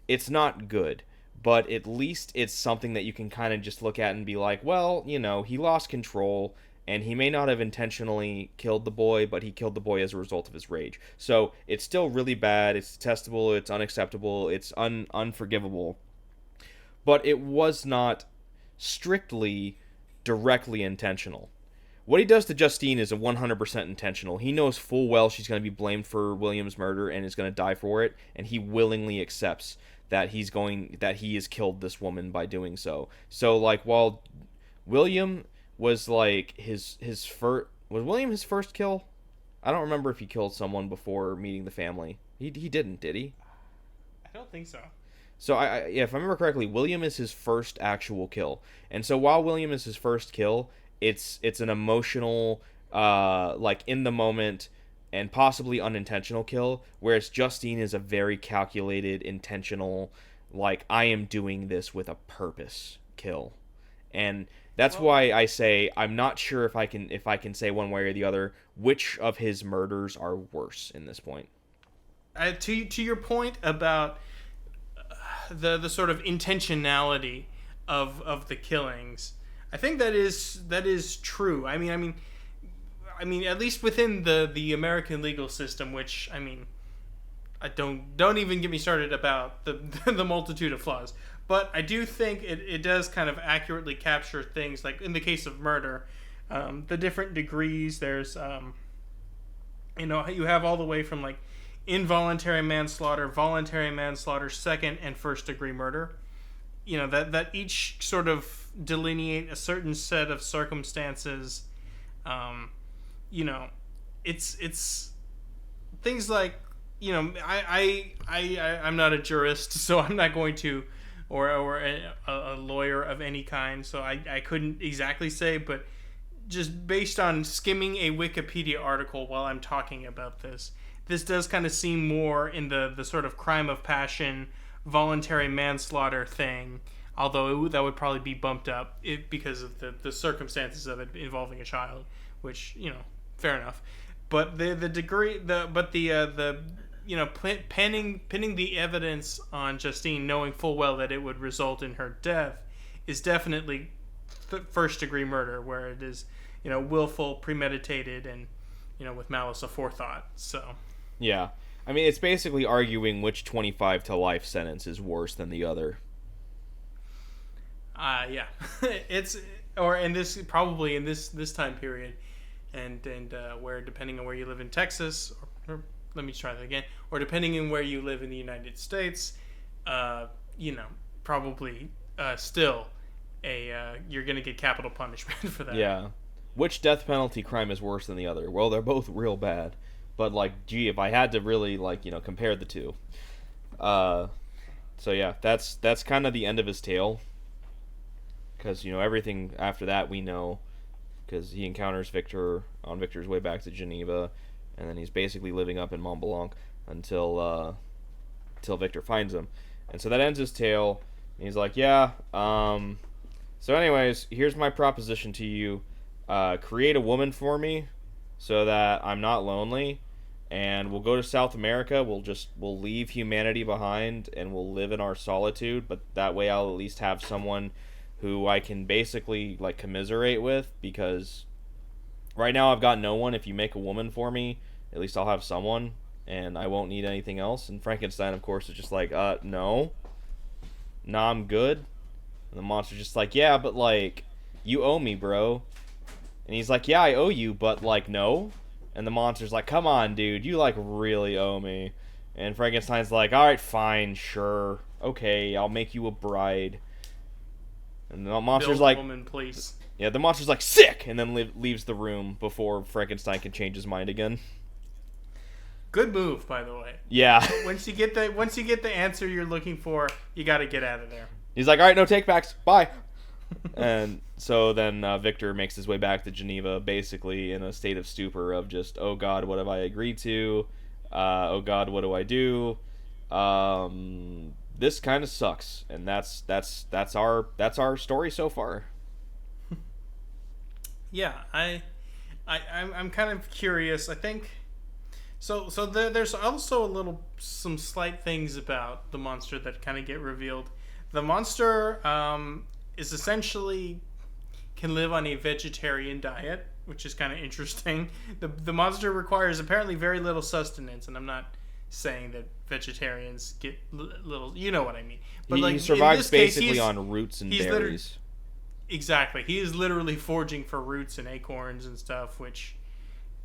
it's not good. But at least it's something that you can kind of just look at and be like, well, he lost control, and he may not have intentionally killed the boy, but he killed the boy as a result of his rage. So it's still really bad, it's detestable, it's unacceptable, it's unforgivable. But it was not strictly directly intentional. What he does to Justine is 100% intentional. He knows full well she's going to be blamed for William's murder and is going to die for it, and he willingly accepts that he has killed this woman by doing so. So like, while William was like his Was William his first kill? I don't remember if he killed someone before meeting the family. He didn't, did he? I don't think so. So yeah, if I remember correctly, William is his first actual kill. And so while William is his first kill, it's an emotional, like in the moment and possibly unintentional kill, whereas Justine is a very calculated, intentional, like I am doing this with a purpose kill. And that's why I say I'm not sure if I can say one way or the other which of his murders are worse in this point. To your point about the sort of intentionality of the killings, I think that is true. I mean, at least within the American legal system, which I don't even get me started about the multitude of flaws. But I do think it does kind of accurately capture things, like in the case of murder, the different degrees. There's, you have all the way from like involuntary manslaughter, voluntary manslaughter, second and first degree murder. That each sort of delineate a certain set of circumstances. It's things like, I'm not a jurist, so I'm not going to, or a lawyer of any kind, so I couldn't exactly say, but just based on skimming a Wikipedia article while I'm talking about this does kind of seem more in the sort of crime of passion, voluntary manslaughter thing, although that would probably be bumped up because of the circumstances of it involving a child, which, fair enough. But pinning the evidence on Justine, knowing full well that it would result in her death, is definitely first degree murder, where it is, willful, premeditated, and with malice aforethought. So yeah, I mean, it's basically arguing which 25 to life sentence is worse than the other. Yeah, or in this time period, and where, depending on where you live in Texas, or let me try that again, or depending on where you live in the United States, probably still you're gonna get capital punishment for that. Yeah. Which death penalty crime is worse than the other? Well, they're both real bad. But, like, gee, if I had to really, like, compare the two. So, yeah, that's kind of the end of his tale. Because, everything after that we know. Because he encounters Victor on Victor's way back to Geneva. And then he's basically living up in Mont Blanc until Victor finds him. And so that ends his tale. And he's like, yeah, so anyways, here's my proposition to you. Create a woman for me so that I'm not lonely, and we'll go to South America. We'll leave humanity behind and we'll live in our solitude, but that way I'll at least have someone who I can basically like commiserate with, because right now I've got no one. If you make a woman for me, at least I'll have someone and I won't need anything else. And Frankenstein, of course, is just like, no, I'm good. And the monster's just like, yeah, but like, you owe me, bro. And he's like, yeah, I owe you, but, like, no. And the monster's like, come on, dude, you, like, really owe me. And Frankenstein's like, alright, fine, sure. Okay, I'll make you a bride. And the monster's Build like, woman, please. Yeah, the monster's like, sick! And then leaves the room before Frankenstein can change his mind again. Good move, by the way. Yeah. Once you get the answer you're looking for, you gotta get out of there. He's like, alright, no take-backs, bye! And so then Victor makes his way back to Geneva, basically in a state of stupor of just, oh god, what have I agreed to? Oh god, what do I do? This kind of sucks, and that's our story so far. Yeah, I'm kind of curious. I think so. There's also some slight things about the monster that kind of get revealed. The monster is essentially can live on a vegetarian diet, which is kind of interesting. The monster requires apparently very little sustenance, and I'm not saying that vegetarians get little, you know what I mean. But he survives basically on roots and berries. Exactly. He is literally foraging for roots and acorns and stuff, which,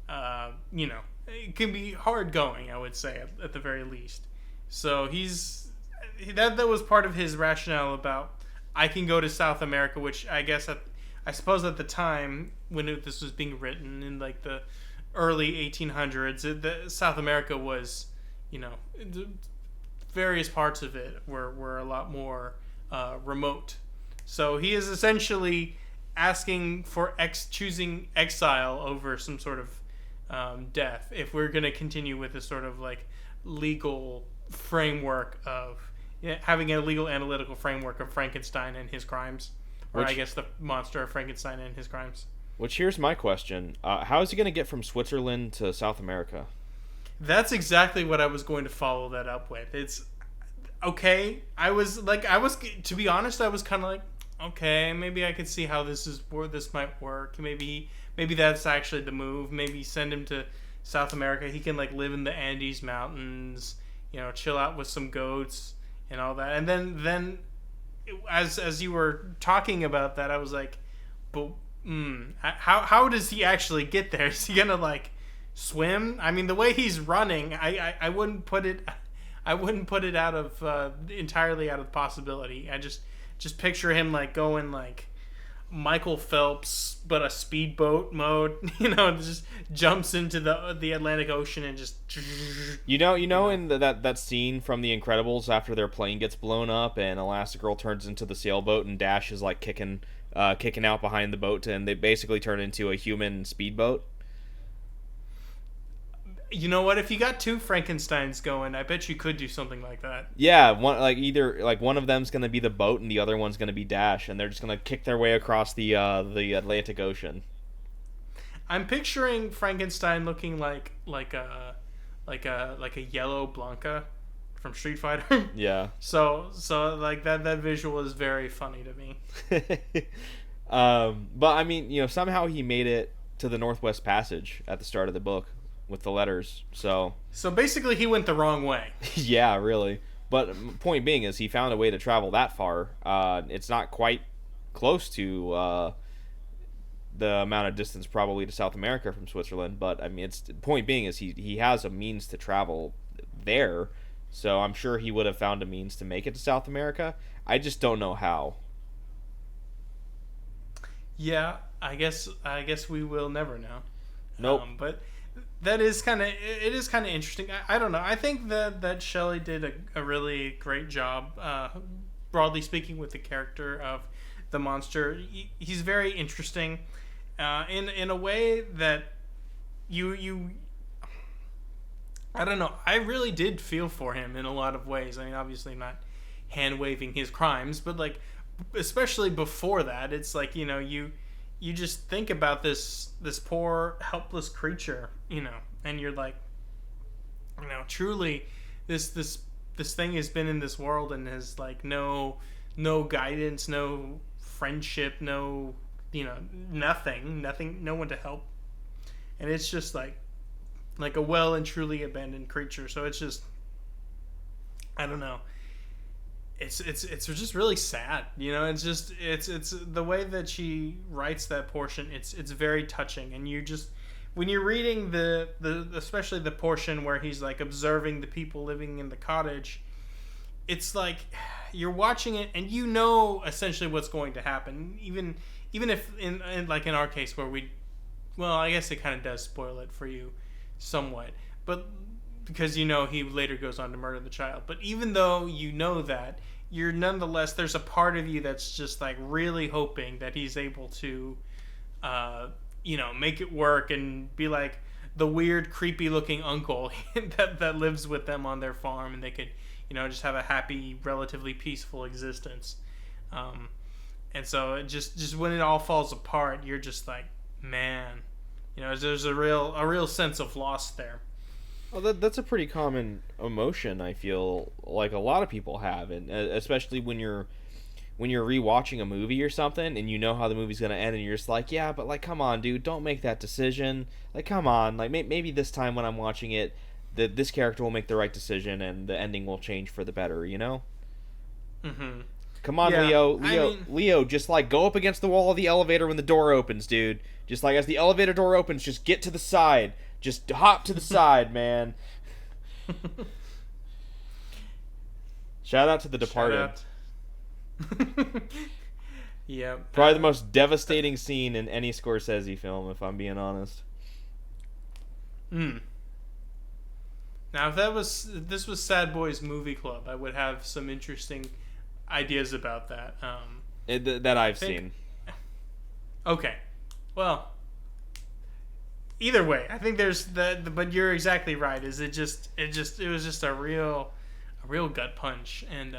it can be hard going, I would say, at the very least. So that was part of his rationale about, I can go to South America, which I guess I suppose at the time when this was being written in like the early 1800s, South America was, you know, various parts of it were a lot more remote. So he is essentially asking for choosing exile over some sort of death if we're going to continue with this sort of like legal framework of having a legal analytical framework of Frankenstein and his crimes, or I guess the monster of Frankenstein and his crimes. Which here's my question: how is he going to get from Switzerland to South America? That's exactly what I was going to follow that up with. It's okay. I was to be honest, I was kind of like, okay, maybe I could see how this might work. Maybe that's actually the move. Maybe send him to South America. He can like live in the Andes Mountains, you know, chill out with some goats and all that. And then as you were talking about that, I was like, but how does he actually get there? Is he gonna like swim? I mean, the way he's running, I wouldn't put it out of entirely out of possibility. I just picture him like going like Michael Phelps, but a speedboat mode. You know, just jumps into the Atlantic Ocean and just. You know, in that scene from The Incredibles after their plane gets blown up and Elastigirl turns into the sailboat and Dash is like kicking out behind the boat and they basically turn into a human speedboat. You know what? If you got two Frankensteins going, I bet you could do something like that. Yeah, one of them's gonna be the boat and the other one's gonna be Dash, and they're just gonna kick their way across the Atlantic Ocean. I'm picturing Frankenstein looking like a yellow Blanca from Street Fighter. Yeah. So like that visual is very funny to me. But I mean, you know, somehow he made it to the Northwest Passage at the start of the book with the letters. So basically he went the wrong way. Yeah, really. But point being is he found a way to travel that far. It's not quite close to the amount of distance probably to South America from Switzerland, but I mean, it's point being is he has a means to travel there. So I'm sure he would have found a means to make it to South America. I just don't know how. Yeah, I guess we will never know. Nope. But it is kind of interesting. I don't know. I think that Shelley did a really great job, broadly speaking, with the character of the monster. He's very interesting, in a way that you. I don't know. I really did feel for him in a lot of ways. I mean, obviously not hand waving his crimes, but like, especially before that, it's like, you know, you just think about this poor helpless creature, you know, and you're like, you know, truly this thing has been in this world and has like no guidance, no friendship, no, you know, nothing, no one to help, and it's just like a well and truly abandoned creature. So it's just, I don't know. It's just really sad, you know. It's just it's the way that she writes that portion. It's very touching, and you just, when you're reading the especially the portion where he's like observing the people living in the cottage, it's like you're watching it and you know essentially what's going to happen. Even if in like in our case where I guess it kind of does spoil it for you somewhat, but because you know he later goes on to murder the child. But even though you know that, you're nonetheless, there's a part of you that's just like really hoping that he's able to, you know, make it work and be like the weird, creepy looking uncle that lives with them on their farm, and they could, you know, just have a happy, relatively peaceful existence. And so it just when it all falls apart, you're just like, man, you know, there's a real sense of loss there. Well, that's a pretty common emotion. I feel like a lot of people have, and especially when you're rewatching a movie or something, and you know how the movie's gonna end, and you're just like, yeah, but like, come on, dude, don't make that decision. Like, come on, like maybe this time when I'm watching it, this character will make the right decision, and the ending will change for the better. You know? Mm-hmm. Come on, yeah, Leo, just like go up against the wall of the elevator when the door opens, dude. Just like as the elevator door opens, just get to the side. Just hop to the side, man. Shout out to The Departed. Yeah. Probably the most devastating scene in any Scorsese film, if I'm being honest. Hmm. Now, if this was Sad Boys Movie Club, I would have some interesting ideas about that. That I've think, seen. Okay. Well, either way, I think there's but you're exactly right. Is it was just a real gut punch, and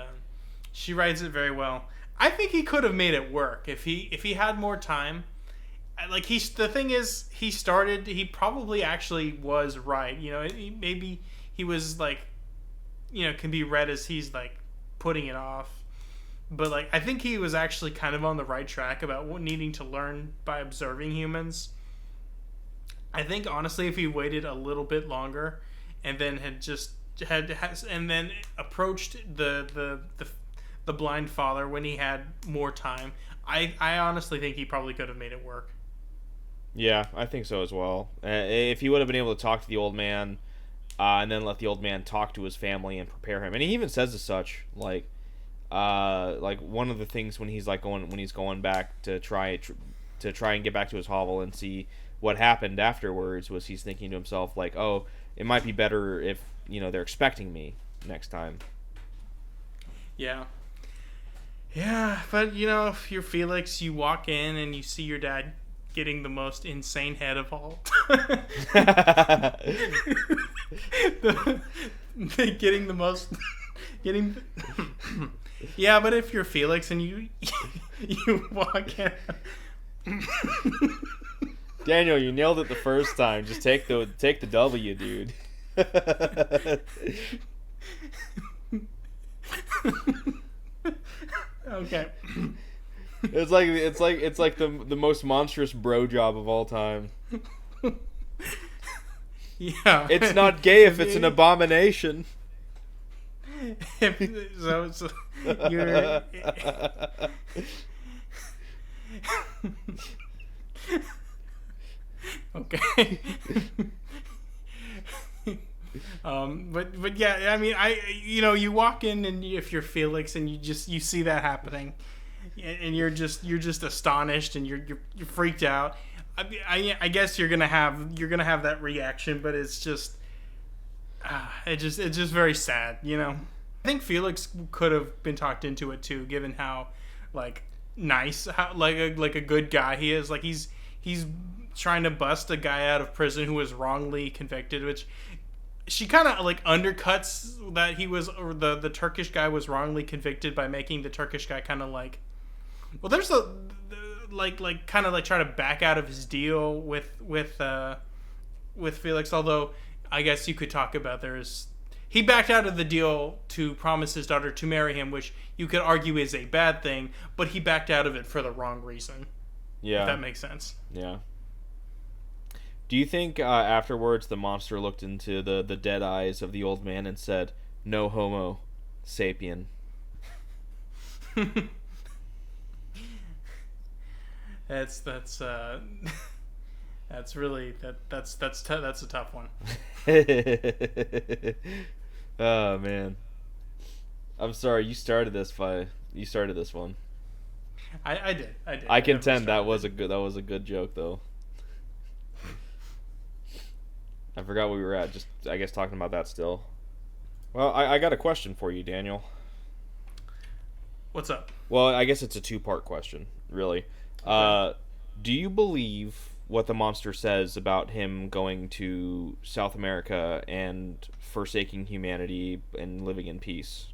she writes it very well. I think he could have made it work if he had more time. Like the thing is, he probably actually was right. Maybe he was like, can be read as he's like putting it off. But like, I think he was actually kind of on the right track about needing to learn by observing humans. I think honestly, if he waited a little bit longer, and then and then approached the blind father when he had more time, I honestly think he probably could have made it work. Yeah, I think so as well. If he would have been able to talk to the old man, and then let the old man talk to his family and prepare him, and he even says as such, like one of the things when he's going back to try and get back to his hovel and see what happened afterwards, was he's thinking to himself like, oh, it might be better if they're expecting me next time. Yeah. Yeah, but if you're Felix, you walk in and you see your dad getting the most insane head of all. Getting the most. Getting. Yeah, but if you're Felix and you walk in. Daniel, you nailed it the first time. Just take the W, dude. Okay. It's like the most monstrous bro job of all time. Yeah. It's not gay if it's an abomination. So you're. Okay. But yeah, I mean, you walk in and if you're Felix and you see that happening, and you're just astonished and you're freaked out. I guess you're gonna have that reaction, but it's just it's just very sad, I think Felix could have been talked into it too, given how like nice, how like a good guy he is. Like he's trying to bust a guy out of prison who was wrongly convicted, which she kind of like undercuts that the Turkish guy was wrongly convicted by making the Turkish guy kind of like, well, there's a like kind of like try to back out of his deal with Felix. Although I guess you could talk about he backed out of the deal to promise his daughter to marry him, which you could argue is a bad thing, but he backed out of it for the wrong reason. Yeah, if that makes sense. Yeah. Do you think afterwards the monster looked into the dead eyes of the old man and said, "No homo, sapien"? That's really that's a tough one. Oh man, I'm sorry you started this one. I did. I contend that was a good joke though. I forgot where we were at. Just I guess talking about that still. Well, I got a question for you, Daniel. What's up? Well, I guess it's a two-part question, really. Okay. Do you believe what the monster says about him going to South America and forsaking humanity and living in peace?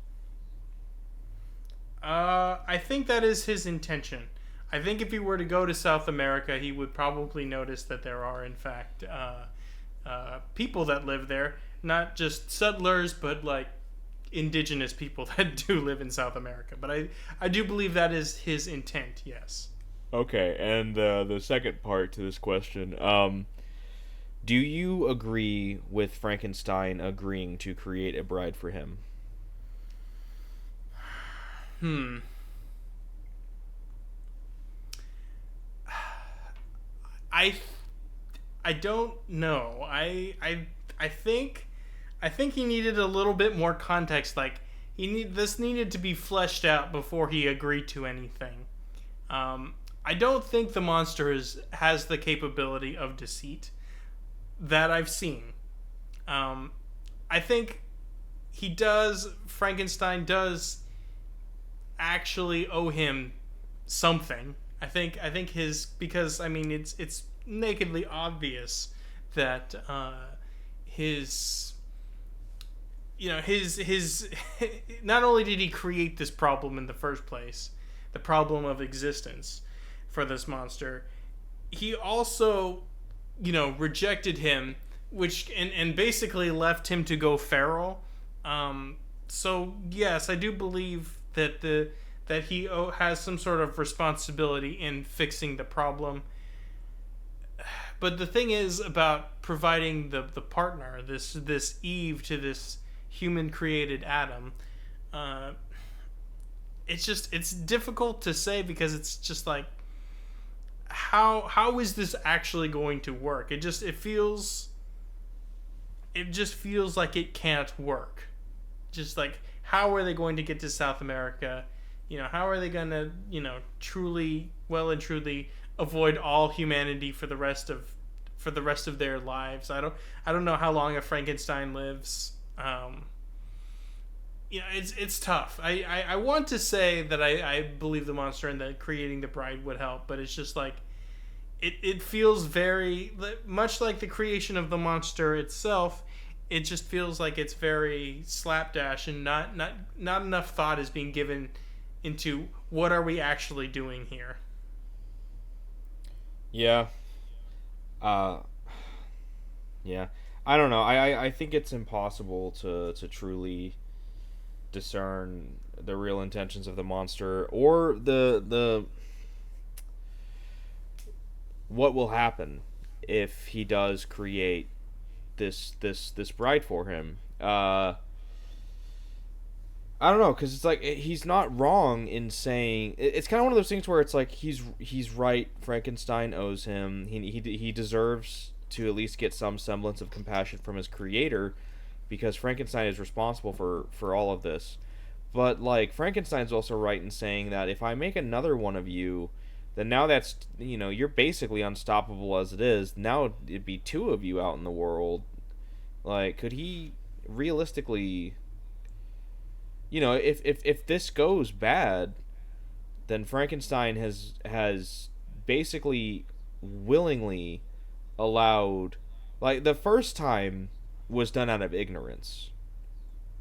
I think that is his intention. I think if he were to go to South America, he would probably notice that there are, in fact, people that live there. Not just settlers, but like indigenous people that do live in South America. But I do believe that is his intent, yes. Okay, and the second part to this question, do you agree with Frankenstein agreeing to create a bride for him? I don't know. I think he needed a little bit more context. Like this needed to be fleshed out before he agreed to anything. I don't think the monster has the capability of deceit that I've seen. I think Frankenstein does actually owe him something. I think because I mean it's nakedly obvious that his his not only did he create this problem in the first place, the problem of existence for this monster, he also rejected him, which and basically left him to go feral. So yes, I do believe that he has some sort of responsibility in fixing the problem. But the thing is about providing the partner, this Eve to this human created Adam. It's difficult to say because it's just like how is this actually going to work? It just feels like it can't work. Just like, how are they going to get to South America? How are they going to, truly avoid all humanity for the rest of their lives? I don't know how long a Frankenstein lives. It's tough. I want to say that I believe the monster and that creating the bride would help, but it's just like it feels very much like the creation of the monster itself. It just feels like it's very slapdash and not enough thought is being given into what are we actually doing here. Yeah. Yeah. I don't know. I think it's impossible to truly discern the real intentions of the monster or the what will happen if he does create this bride for him. I don't know, because it's like he's not wrong in saying it's kind of one of those things where it's like he's right. Frankenstein owes him. He deserves to at least get some semblance of compassion from his creator, because Frankenstein is responsible for all of this. But like Frankenstein's also right in saying that if I make another one of you, then now that's you're basically unstoppable as it is. Now it'd be two of you out in the world. Like, could he realistically? If this goes bad, then Frankenstein has basically willingly allowed, like, the first time was done out of ignorance.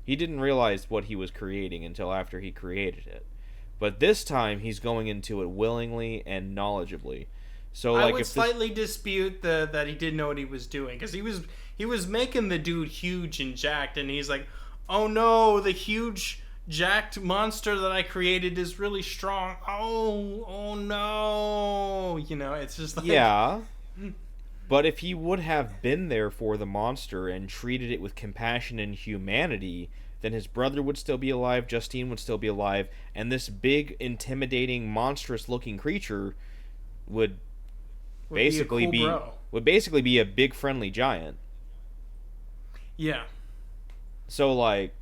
He didn't realize what he was creating until after he created it. But this time he's going into it willingly and knowledgeably. So like, I would slightly dispute that he didn't know what he was doing, because he was making the dude huge and jacked, and he's like, oh no, the huge jacked monster that I created is really strong. Oh no. It's just like, yeah. But if he would have been there for the monster and treated it with compassion and humanity, then his brother would still be alive, Justine would still be alive, and this big, intimidating, monstrous-looking creature would basically be a big friendly giant. Yeah. So like,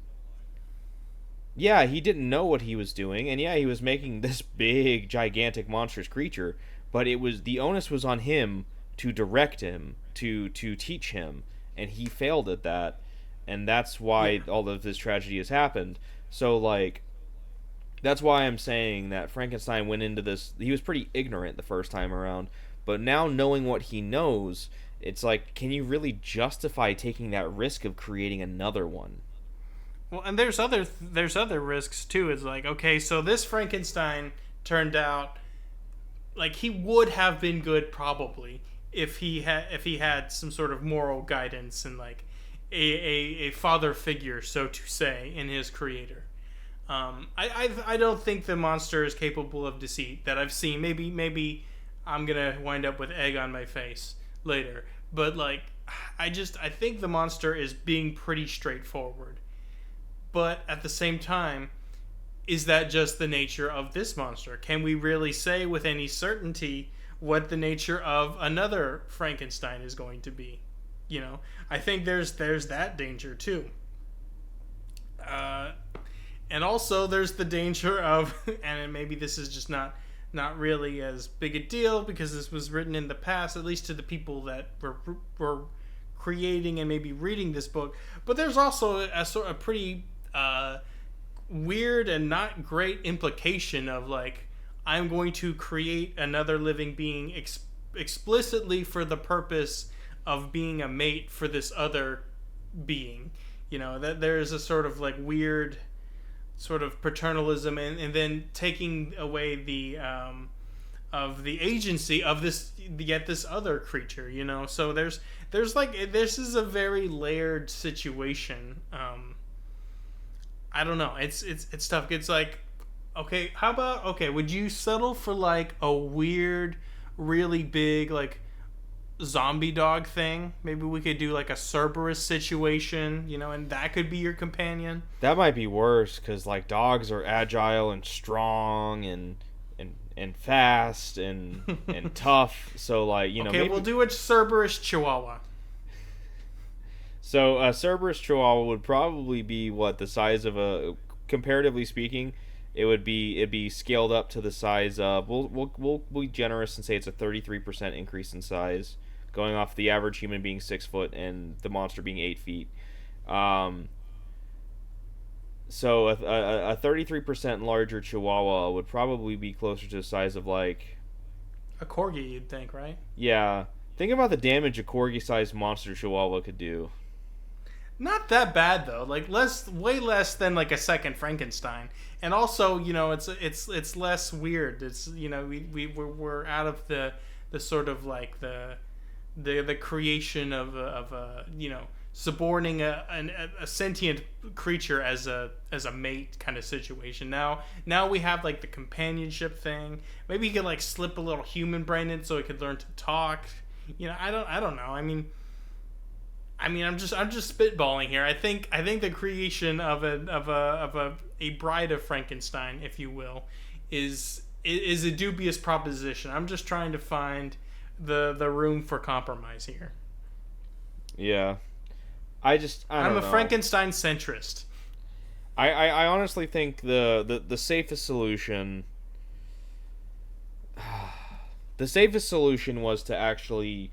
yeah, he didn't know what he was doing, and yeah, he was making this big, gigantic, monstrous creature, but the onus was on him to direct him, to teach him, and he failed at that, and that's why all of this tragedy has happened. So like, that's why I'm saying that Frankenstein went into this, he was pretty ignorant the first time around, but now knowing what he knows, it's like, can you really justify taking that risk of creating another one? Well, and there's other risks too. It's like, okay, so this Frankenstein turned out like he would have been good probably if he had some sort of moral guidance and like a father figure, so to say, in his creator. I don't think the monster is capable of deceit that I've seen. Maybe I'm gonna wind up with egg on my face later, but like I think the monster is being pretty straightforward. But at the same time, is that just the nature of this monster? Can we really say with any certainty what the nature of another Frankenstein is going to be? I think there's that danger too. And also there's the danger of, and maybe this is just not not really as big a deal because this was written in the past, at least to the people that were creating and maybe reading this book. But there's also a sort of pretty weird and not great implication of like, I'm going to create another living being explicitly for the purpose of being a mate for this other being. That there's a sort of like weird sort of paternalism, and then taking away the of the agency of this other creature. So there's like, this is a very layered situation. I don't know. It's tough. It's like, okay, how about, would you settle for like a weird, really big like zombie dog thing? Maybe we could do like a Cerberus situation, and that could be your companion. That might be worse because like dogs are agile and strong and fast and and tough. So like Okay, maybe... we'll do a Cerberus Chihuahua. So a Cerberus Chihuahua would probably be what the size of a, comparatively speaking, it'd be scaled up to the size of, we'll be generous and say it's a 33% increase in size, going off the average human being 6 foot and the monster being 8 feet. So a 33% larger Chihuahua would probably be closer to the size of like a Corgi, you'd think, right? Yeah. Think about the damage a Corgi-sized monster Chihuahua could do. Not that bad though. Like way less than like a second Frankenstein. And also, it's less weird. It's we're out of the sort of like the creation of a suborning a sentient creature as a mate kind of situation. Now we have like the companionship thing. Maybe you could like slip a little human brain in so it could learn to talk. I don't know. I mean, I'm just spitballing here. I think the creation of a bride of Frankenstein, if you will, is a dubious proposition. I'm just trying to find the room for compromise here. Yeah, I'm a Frankenstein centrist. I honestly think the safest solution. The safest solution was to actually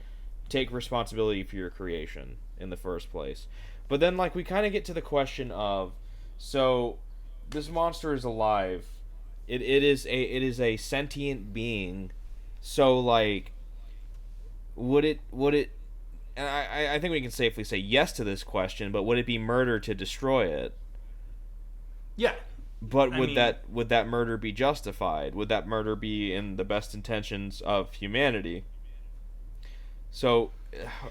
take responsibility for your creation in the first place. But then like we kind of get to the question of, so this monster is alive. It is a sentient being. So like would it and I think we can safely say yes to this question, but would it be murder to destroy it? Yeah. But would that murder be justified? Would that murder be in the best intentions of humanity? So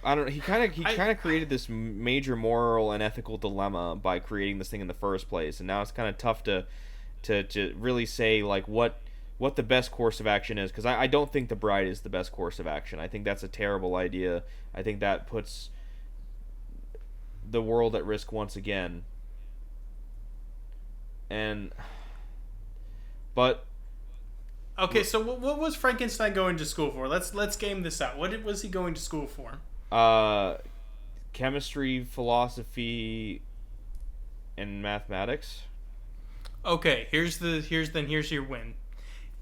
I don't know. He kind of created this major moral and ethical dilemma by creating this thing in the first place, and now it's kind of tough to really say like what the best course of action is, because I don't think the bride is the best course of action. I think that's a terrible idea. I think that puts the world at risk once again. But okay, so what was Frankenstein going to school for? Let's game this out. What was he going to school for? Chemistry, philosophy, and mathematics. Okay, here's your win.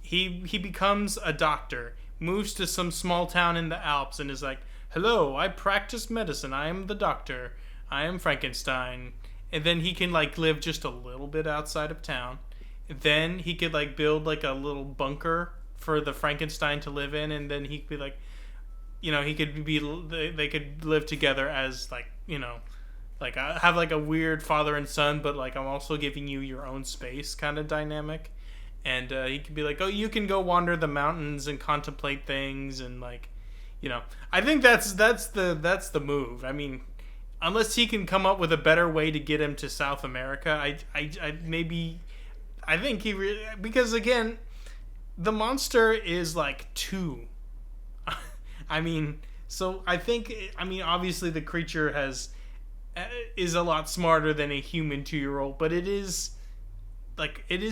He becomes a doctor, moves to some small town in the Alps, and is like, "Hello, I practice medicine. I am the doctor. I am Frankenstein." And then he can like live just a little bit outside of town. Then he could like build like a little bunker for the Frankenstein to live in, and then he could be like, they could live together as like, like I have like a weird father and son, but like I'm also giving you your own space kind of dynamic. And he could be like, oh, you can go wander the mountains and contemplate things, and like, I think that's the move. I mean, unless he can come up with a better way to get him to South America, I think he really, because again, the monster is like 2. I mean, so I think, obviously the creature is a lot smarter than a human 2-year-old, but it is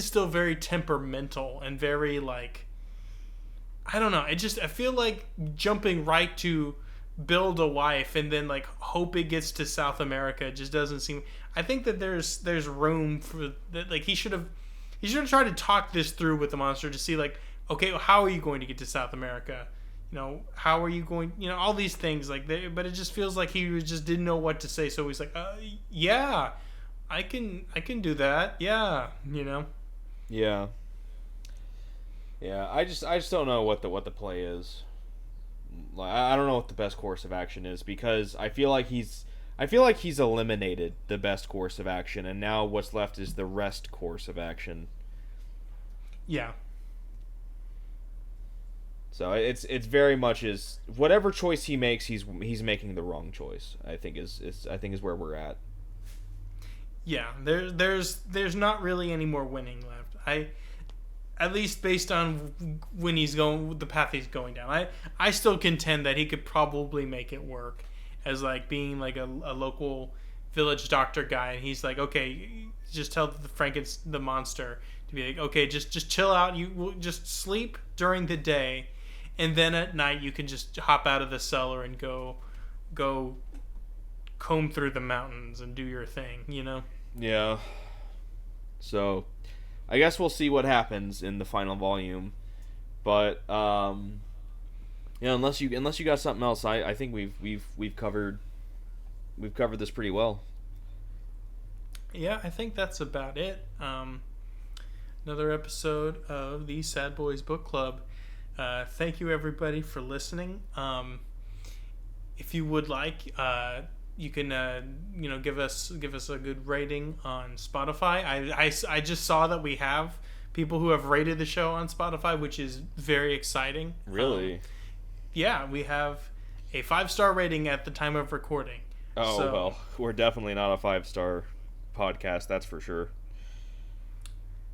still very temperamental and very like, I don't know. I feel like jumping right to build a wife and then like hope it gets to South America just doesn't seem. I think that there's room for that. Like he should have tried to talk this through with the monster to see like, okay, how are you going to get to South America? How are you going? All these things but it just feels like just didn't know what to say. So he's like, yeah, I can do that. Yeah. Yeah. Yeah. I just don't know what the play is. I don't know what the best course of action is, because I feel like he's eliminated the best course of action, and now what's left is the rest course of action. Yeah. So it's very much is whatever choice he makes, he's making the wrong choice. I think is where we're at. Yeah, there's not really any more winning left. At least based on when he's going, the path he's going down. I still contend that he could probably make it work as like being like a local village doctor guy, and he's like, okay, just tell the monster to be like, okay, just chill out. You will just sleep during the day, and then at night you can just hop out of the cellar and go comb through the mountains and do your thing. Yeah. So, I guess we'll see what happens in the final volume, but unless you got something else, I think we've covered this pretty well. Yeah, I think that's about it. Another episode of the Sad Boys Book Club. Thank you everybody for listening. If you would like, you can give us a good rating on Spotify. I just saw that we have people who have rated the show on Spotify, which is very exciting. Really? Yeah, we have a 5-star rating at the time of recording. Oh, well, we're definitely not a 5-star podcast, that's for sure.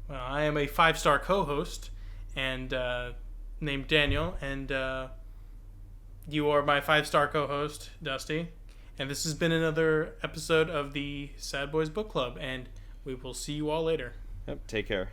Well, I am a 5-star co-host and named Daniel, and you are my 5-star co-host, Dusty. And this has been another episode of the Sad Boys Book Club, and we will see you all later. Yep, take care.